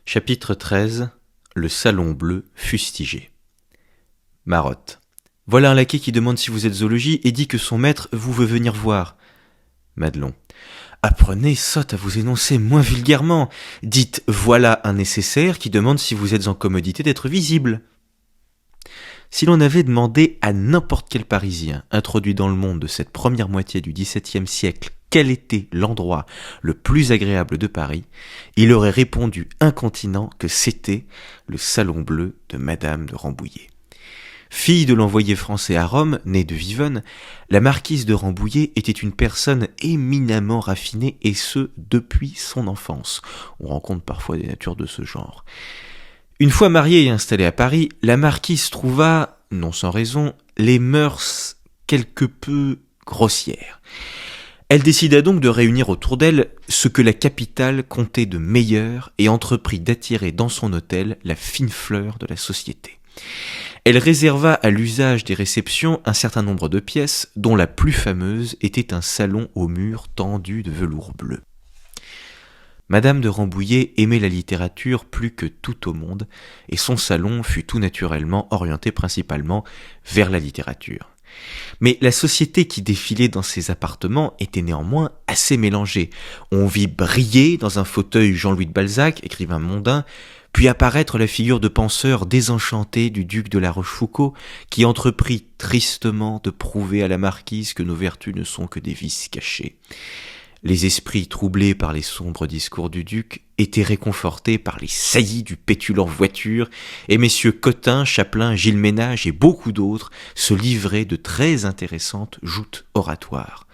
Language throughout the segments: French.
Chapitre 13. Le salon bleu fustigé. Marotte. Voilà un laquais qui demande si vous êtes au logis et dit que son maître vous veut venir voir. Madelon. Apprenez, sotte, à vous énoncer moins vulgairement. Dites voilà un nécessaire qui demande si vous êtes en commodité d'être visible. Si l'on avait demandé à n'importe quel Parisien introduit dans le monde de cette première moitié du XVIIe siècle quel était l'endroit le plus agréable de Paris, il aurait répondu incontinent que c'était le salon bleu de Madame de Rambouillet. Fille de l'envoyé français à Rome, née de Vivonne, la marquise de Rambouillet était une personne éminemment raffinée, et ce, depuis son enfance. On rencontre parfois des natures de ce genre. Une fois mariée et installée à Paris, la marquise trouva, non sans raison, les mœurs quelque peu grossières. Elle décida donc de réunir autour d'elle ce que la capitale comptait de meilleur et entreprit d'attirer dans son hôtel la fine fleur de la société. Elle réserva à l'usage des réceptions un certain nombre de pièces, dont la plus fameuse était un salon aux murs tendus de velours bleu. Madame de Rambouillet aimait la littérature plus que tout au monde, et son salon fut tout naturellement orienté principalement vers la littérature. Mais la société qui défilait dans ses appartements était néanmoins assez mélangée. On vit briller dans un fauteuil Jean-Louis de Balzac, écrivain mondain, puis apparaître la figure de penseur désenchanté du duc de La Rochefoucauld, qui entreprit tristement de prouver à la marquise que nos vertus ne sont que des vices cachés. Les esprits troublés par les sombres discours du duc étaient réconfortés par les saillies du pétulant voiture, et messieurs Cotin, Chapelain, Gilles Ménage et beaucoup d'autres se livraient de très intéressantes joutes oratoires.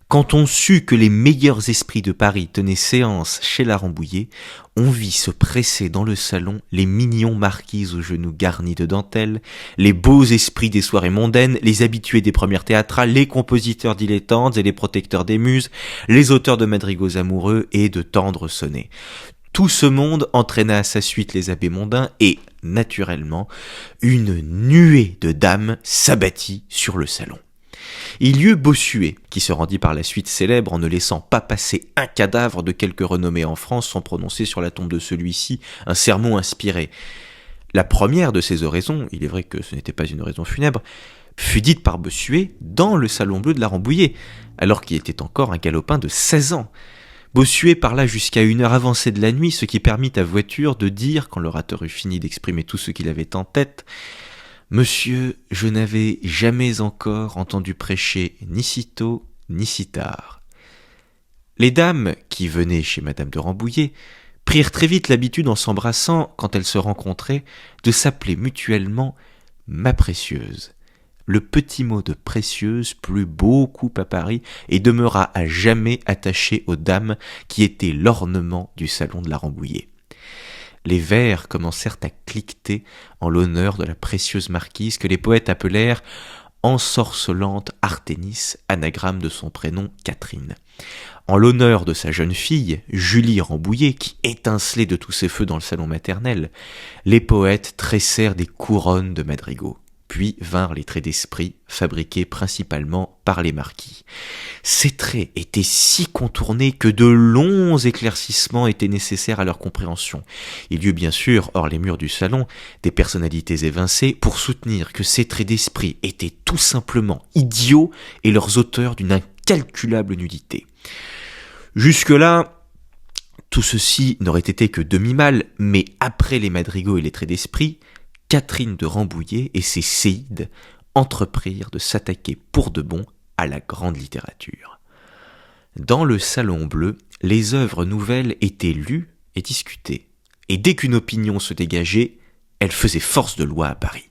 Quand on sut que les meilleurs esprits de Paris tenaient séance chez la Rambouillet, on vit se presser dans le salon les mignons marquises aux genoux garnis de dentelle, les beaux esprits des soirées mondaines, les habitués des premières théâtrales, les compositeurs dilettantes et les protecteurs des muses, les auteurs de madrigaux amoureux et de tendres sonnets. Tout ce monde entraîna à sa suite les abbés mondains et, naturellement, une nuée de dames s'abattit sur le salon. Il y eut Bossuet, qui se rendit par la suite célèbre en ne laissant pas passer un cadavre de quelque renommée en France sans prononcer sur la tombe de celui-ci un sermon inspiré. La première de ces oraisons, il est vrai que ce n'était pas une oraison funèbre, fut dite par Bossuet dans le salon bleu de la Rambouillet, alors qu'il était encore un galopin de 16 ans. Bossuet parla jusqu'à 1 heure avancée de la nuit, ce qui permit à Voiture de dire, quand l'orateur eut fini d'exprimer tout ce qu'il avait en tête: Monsieur, je n'avais jamais encore entendu prêcher ni si tôt ni si tard. Les dames, qui venaient chez Madame de Rambouillet, prirent très vite l'habitude, en s'embrassant, quand elles se rencontraient, de s'appeler mutuellement « ma précieuse ». Le petit mot de précieuse plut beaucoup à Paris et demeura à jamais attaché aux dames qui étaient l'ornement du salon de la Rambouillet. Les vers commencèrent à cliqueter en l'honneur de la précieuse marquise que les poètes appelèrent ensorcelante Arténis, anagramme de son prénom Catherine. En l'honneur de sa jeune fille, Julie Rambouillet, qui étincelait de tous ses feux dans le salon maternel, les poètes tressèrent des couronnes de madrigaux. Puis vinrent les traits d'esprit, fabriqués principalement par les marquis. Ces traits étaient si contournés que de longs éclaircissements étaient nécessaires à leur compréhension. Il y eut bien sûr, hors les murs du salon, des personnalités évincées pour soutenir que ces traits d'esprit étaient tout simplement idiots et leurs auteurs d'une incalculable nudité. Jusque-là, tout ceci n'aurait été que demi-mal, mais après les madrigaux et les traits d'esprit, Catherine de Rambouillet et ses séides entreprirent de s'attaquer pour de bon à la grande littérature. Dans le salon bleu, les œuvres nouvelles étaient lues et discutées, et dès qu'une opinion se dégageait, elle faisait force de loi à Paris.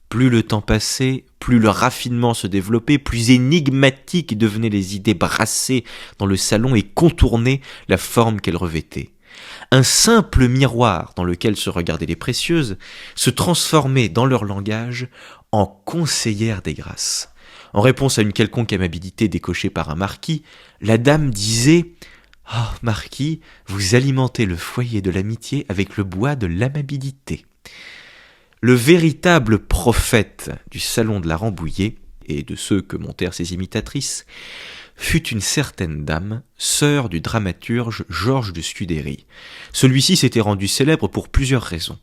Plus le temps passait, plus le raffinement se développait, plus énigmatiques devenaient les idées brassées dans le salon et contournaient la forme qu'elles revêtaient. Un simple miroir dans lequel se regardaient les précieuses se transformait dans leur langage en conseillère des grâces. En réponse à une quelconque amabilité décochée par un marquis, la dame disait « Oh, marquis, vous alimentez le foyer de l'amitié avec le bois de l'amabilité. » Le véritable prophète du salon de la Rambouillet, et de ceux que montèrent ses imitatrices, fut une certaine dame, sœur du dramaturge Georges de Scudéry. Celui-ci s'était rendu célèbre pour plusieurs raisons.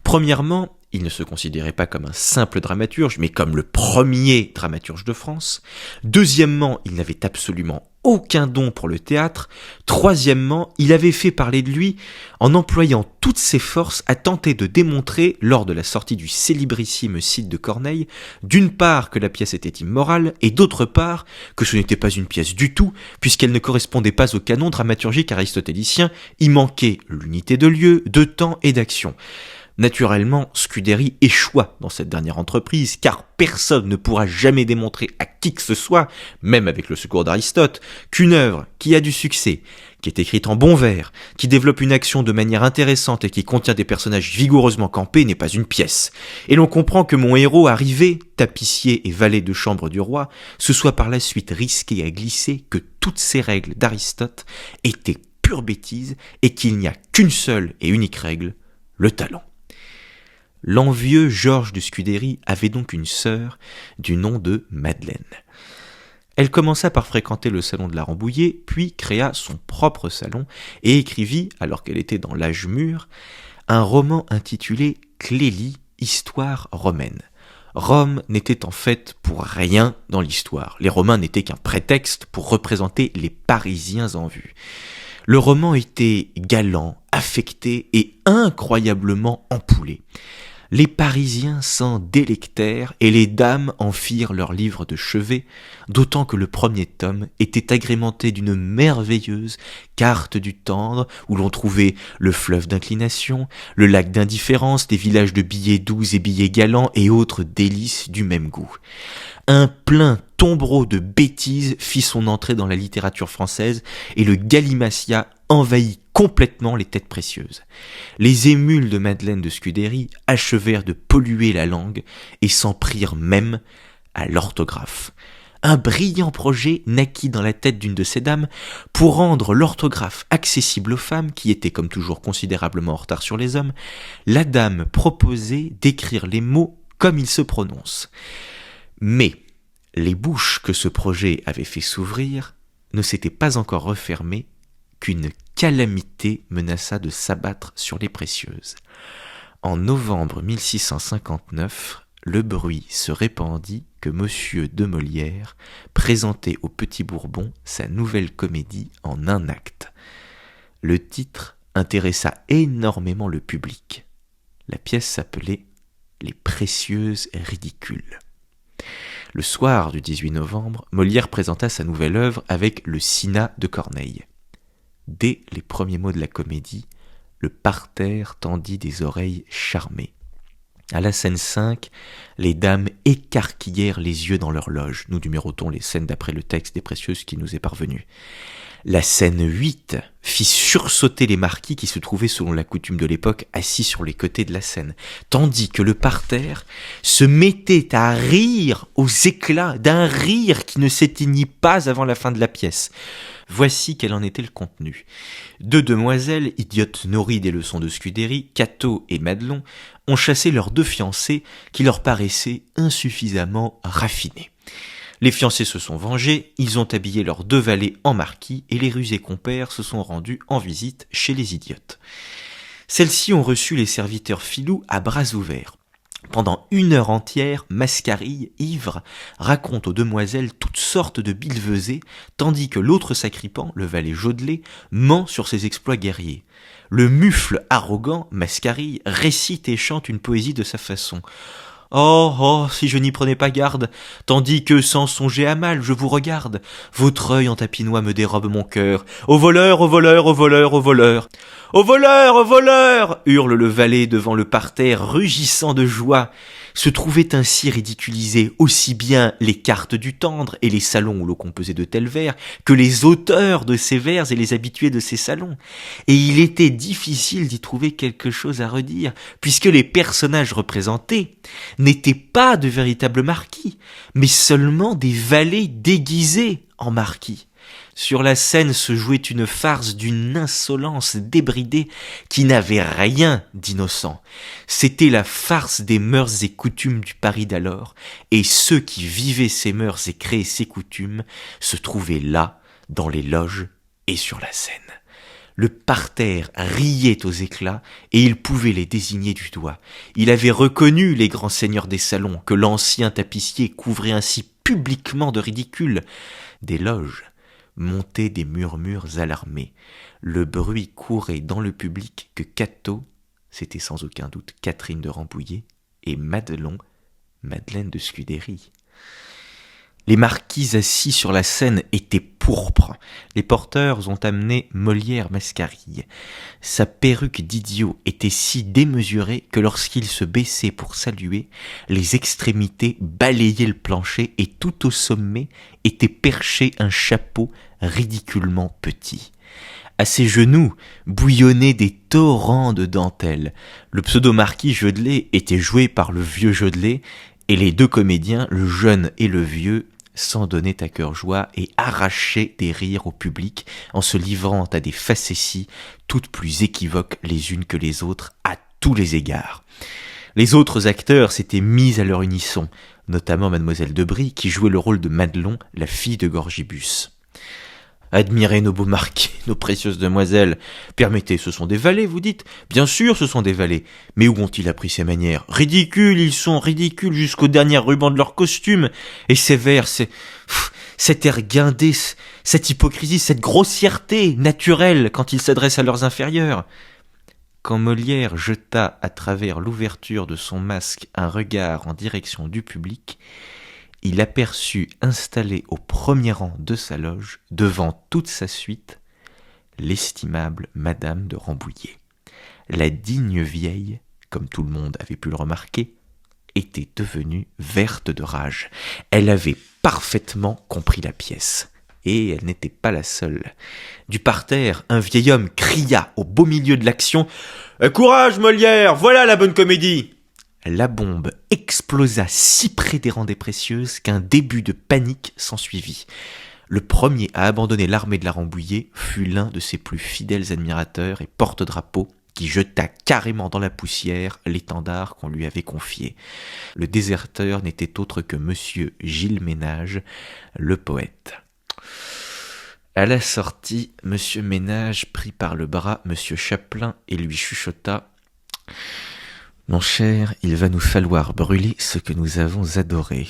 Premièrement, il ne se considérait pas comme un simple dramaturge, mais comme le premier dramaturge de France. Deuxièmement, il n'avait absolument aucun don pour le théâtre. Troisièmement, il avait fait parler de lui en employant toutes ses forces à tenter de démontrer, lors de la sortie du célébrissime Cid de Corneille, d'une part que la pièce était immorale, et d'autre part que ce n'était pas une pièce du tout, puisqu'elle ne correspondait pas au canon dramaturgique aristotélicien, y manquait l'unité de lieu, de temps et d'action. Naturellement, Scudéry échoua dans cette dernière entreprise, car personne ne pourra jamais démontrer à qui que ce soit, même avec le secours d'Aristote, qu'une œuvre qui a du succès, qui est écrite en bon vers, qui développe une action de manière intéressante et qui contient des personnages vigoureusement campés n'est pas une pièce. Et l'on comprend que mon héros arrivé, tapissier et valet de chambre du roi, se soit par la suite risqué à glisser que toutes ces règles d'Aristote étaient pure bêtise et qu'il n'y a qu'une seule et unique règle, le talent. L'envieux Georges de Scudéry avait donc une sœur du nom de Madeleine. Elle commença par fréquenter le salon de la Rambouillet, puis créa son propre salon et écrivit, alors qu'elle était dans l'âge mûr, un roman intitulé Clélie, histoire romaine. Rome n'était en fait pour rien dans l'histoire. Les Romains n'étaient qu'un prétexte pour représenter les Parisiens en vue. Le roman était galant, affecté et incroyablement empoulé. Les Parisiens s'en délectèrent et les dames en firent leur livre de chevet, d'autant que le premier tome était agrémenté d'une merveilleuse carte du tendre où l'on trouvait le fleuve d'inclination, le lac d'indifférence, des villages de billets doux et billets galants et autres délices du même goût. Un plein tombereau de bêtises fit son entrée dans la littérature française et le galimatia envahit complètement les têtes précieuses. Les émules de Madeleine de Scudéry achevèrent de polluer la langue et s'en prirent même à l'orthographe. Un brillant projet naquit dans la tête d'une de ces dames pour rendre l'orthographe accessible aux femmes, qui étaient comme toujours considérablement en retard sur les hommes. La dame proposait d'écrire les mots comme ils se prononcent. Mais les bouches que ce projet avait fait s'ouvrir ne s'étaient pas encore refermées qu'une calamité menaça de s'abattre sur les précieuses. En novembre 1659, le bruit se répandit que Monsieur de Molière présentait au Petit Bourbon sa nouvelle comédie en un acte. Le titre intéressa énormément le public. La pièce s'appelait « Les précieuses ridicules ». Le soir du 18 novembre, Molière présenta sa nouvelle œuvre avec le Cinna de Corneille. Dès les premiers mots de la comédie, le parterre tendit des oreilles charmées. À la scène 5, les dames écarquillèrent les yeux dans leur loge. Nous numérotons les scènes d'après le texte des Précieuses qui nous est parvenu. La scène 8 fit sursauter les marquis qui se trouvaient selon la coutume de l'époque assis sur les côtés de la scène, tandis que le parterre se mettait à rire aux éclats d'un rire qui ne s'éteignit pas avant la fin de la pièce. Voici quel en était le contenu. Deux demoiselles, idiotes nourries des leçons de Scudéry, Cato et Madelon, ont chassé leurs deux fiancés qui leur paraissaient insuffisamment raffinés. Les fiancés se sont vengés, ils ont habillé leurs deux valets en marquis et les rusés compères se sont rendus en visite chez les idiotes. Celles-ci ont reçu les serviteurs filous à bras ouverts. Pendant 1 heure entière, Mascarille, ivre, raconte aux demoiselles toutes sortes de billevesées, tandis que l'autre sacripant, le valet Jodelet, ment sur ses exploits guerriers. Le mufle arrogant, Mascarille, récite et chante une poésie de sa façon. Oh, oh, si je n'y prenais pas garde, tandis que, sans songer à mal, je vous regarde. Votre œil en tapinois me dérobe mon cœur. Au voleur, au voleur, au voleur, au voleur. Au voleur, au voleur, hurle le valet devant le parterre, rugissant de joie. Se trouvaient ainsi ridiculisés aussi bien les cartes du tendre et les salons où l'on composait de tels vers que les auteurs de ces vers et les habitués de ces salons. Et il était difficile d'y trouver quelque chose à redire, puisque les personnages représentés n'étaient pas de véritables marquis, mais seulement des valets déguisés en marquis. Sur la scène se jouait une farce d'une insolence débridée qui n'avait rien d'innocent. C'était la farce des mœurs et coutumes du Paris d'alors, et ceux qui vivaient ces mœurs et créaient ces coutumes se trouvaient là, dans les loges et sur la scène. Le parterre riait aux éclats, et il pouvait les désigner du doigt. Il avait reconnu les grands seigneurs des salons, que l'ancien tapissier couvrait ainsi publiquement de ridicule. Des loges montaient des murmures alarmés. Le bruit courait dans le public que Cato, c'était sans aucun doute Catherine de Rambouillet, et Madelon, Madeleine de Scudéry. Les marquis assis sur la scène étaient pourpres. Les porteurs ont amené Molière Mascarille. Sa perruque d'idiot était si démesurée que lorsqu'il se baissait pour saluer, les extrémités balayaient le plancher et tout au sommet était perché un chapeau ridiculement petit. À ses genoux bouillonnaient des torrents de dentelle. Le pseudo-marquis Jodelet était joué par le vieux Jodelet, et les deux comédiens, le jeune et le vieux, s'en donnaient à cœur joie et arrachaient des rires au public en se livrant à des facéties toutes plus équivoques les unes que les autres à tous les égards. Les autres acteurs s'étaient mis à leur unisson, notamment mademoiselle de Brie qui jouait le rôle de Madelon, la fille de Gorgibus. Admirez nos beaux marquis, nos précieuses demoiselles. Permettez, ce sont des valets, vous dites ? Bien sûr, ce sont des valets. Mais où ont-ils appris ces manières ? Ridicules, ils sont ridicules jusqu'au dernier ruban de leur costume. Et ces vers, cet air guindé, cette hypocrisie, cette grossièreté naturelle quand ils s'adressent à leurs inférieurs. Quand Molière jeta à travers l'ouverture de son masque un regard en direction du public, il aperçut installé au premier rang de sa loge, devant toute sa suite, l'estimable Madame de Rambouillet. La digne vieille, comme tout le monde avait pu le remarquer, était devenue verte de rage. Elle avait parfaitement compris la pièce. Et elle n'était pas la seule. Du parterre, un vieil homme cria au beau milieu de l'action « Courage, Molière, voilà la bonne comédie !» La bombe explosa si près des rangs des précieuses qu'un début de panique s'ensuivit. Le premier à abandonner l'armée de la Rambouillet fut l'un de ses plus fidèles admirateurs et porte-drapeau qui jeta carrément dans la poussière l'étendard qu'on lui avait confié. Le déserteur n'était autre que monsieur Gilles Ménage, le poète. À la sortie, monsieur Ménage prit par le bras monsieur Chapelain et lui chuchota « Mon cher, il va nous falloir brûler ce que nous avons adoré.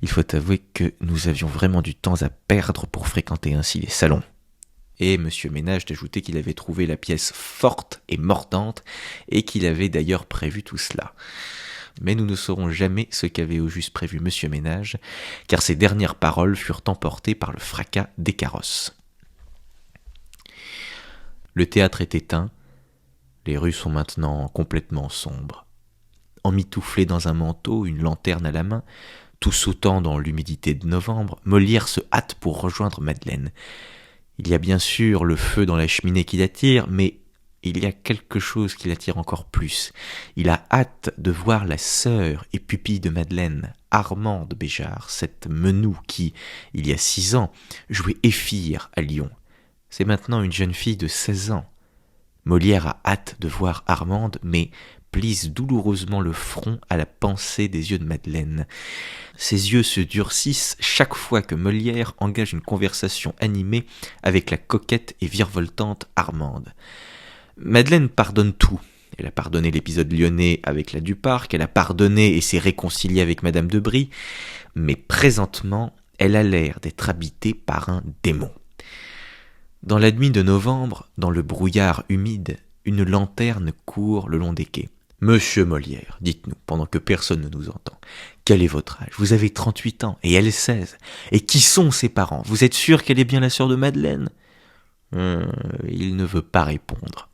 Il faut avouer que nous avions vraiment du temps à perdre pour fréquenter ainsi les salons. » Et monsieur Ménage d'ajouter qu'il avait trouvé la pièce forte et mordante et qu'il avait d'ailleurs prévu tout cela. Mais nous ne saurons jamais ce qu'avait au juste prévu monsieur Ménage, car ses dernières paroles furent emportées par le fracas des carrosses. Le théâtre est éteint, les rues sont maintenant complètement sombres. Emmitouflé dans un manteau, une lanterne à la main, tout sautant dans l'humidité de novembre, Molière se hâte pour rejoindre Madeleine. Il y a bien sûr le feu dans la cheminée qui l'attire, mais il y a quelque chose qui l'attire encore plus. Il a hâte de voir la sœur et pupille de Madeleine, Armande Béjart, cette menou qui, il y a 6 ans, jouait Éphire à Lyon. C'est maintenant une jeune fille de 16 ans. Molière a hâte de voir Armande, mais plisse douloureusement le front à la pensée des yeux de Madeleine. Ses yeux se durcissent chaque fois que Molière engage une conversation animée avec la coquette et virevoltante Armande. Madeleine pardonne tout. Elle a pardonné l'épisode lyonnais avec la Duparc, elle a pardonné et s'est réconciliée avec Madame de Brie, mais présentement, elle a l'air d'être habitée par un démon. Dans la nuit de novembre, dans le brouillard humide, une lanterne court le long des quais. « Monsieur Molière, dites-nous, pendant que personne ne nous entend, quel est votre âge ? Vous avez 38 ans, et elle 16. Et qui sont ses parents ? Vous êtes sûr qu'elle est bien la sœur de Madeleine ?» Il ne veut pas répondre.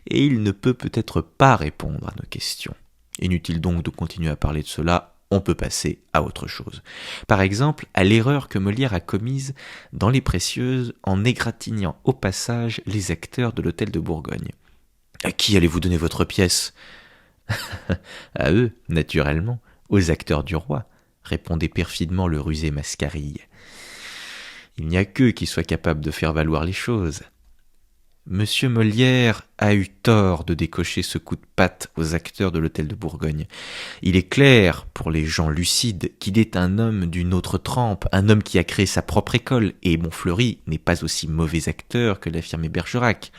Et il ne peut peut-être pas répondre à nos questions. Inutile donc de continuer à parler de cela, on peut passer à autre chose. Par exemple, à l'erreur que Molière a commise dans Les Précieuses en égratignant au passage les acteurs de l'hôtel de Bourgogne. « À qui allez-vous donner votre pièce ?»« À eux, naturellement, aux acteurs du roi, » répondait perfidement le rusé Mascarille. Il n'y a qu'eux qui soient capables de faire valoir les choses. Monsieur Molière a eu tort de décocher ce coup de patte aux acteurs de l'Hôtel de Bourgogne. Il est clair, pour les gens lucides, qu'il est un homme d'une autre trempe, un homme qui a créé sa propre école, et Montfleury n'est pas aussi mauvais acteur que l'affirmait Bergerac.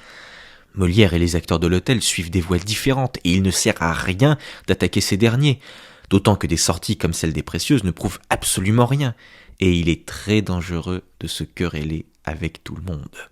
Molière et les acteurs de l'hôtel suivent des voies différentes, et il ne sert à rien d'attaquer ces derniers, d'autant que des sorties comme celle des Précieuses ne prouvent absolument rien, et il est très dangereux de se quereller avec tout le monde.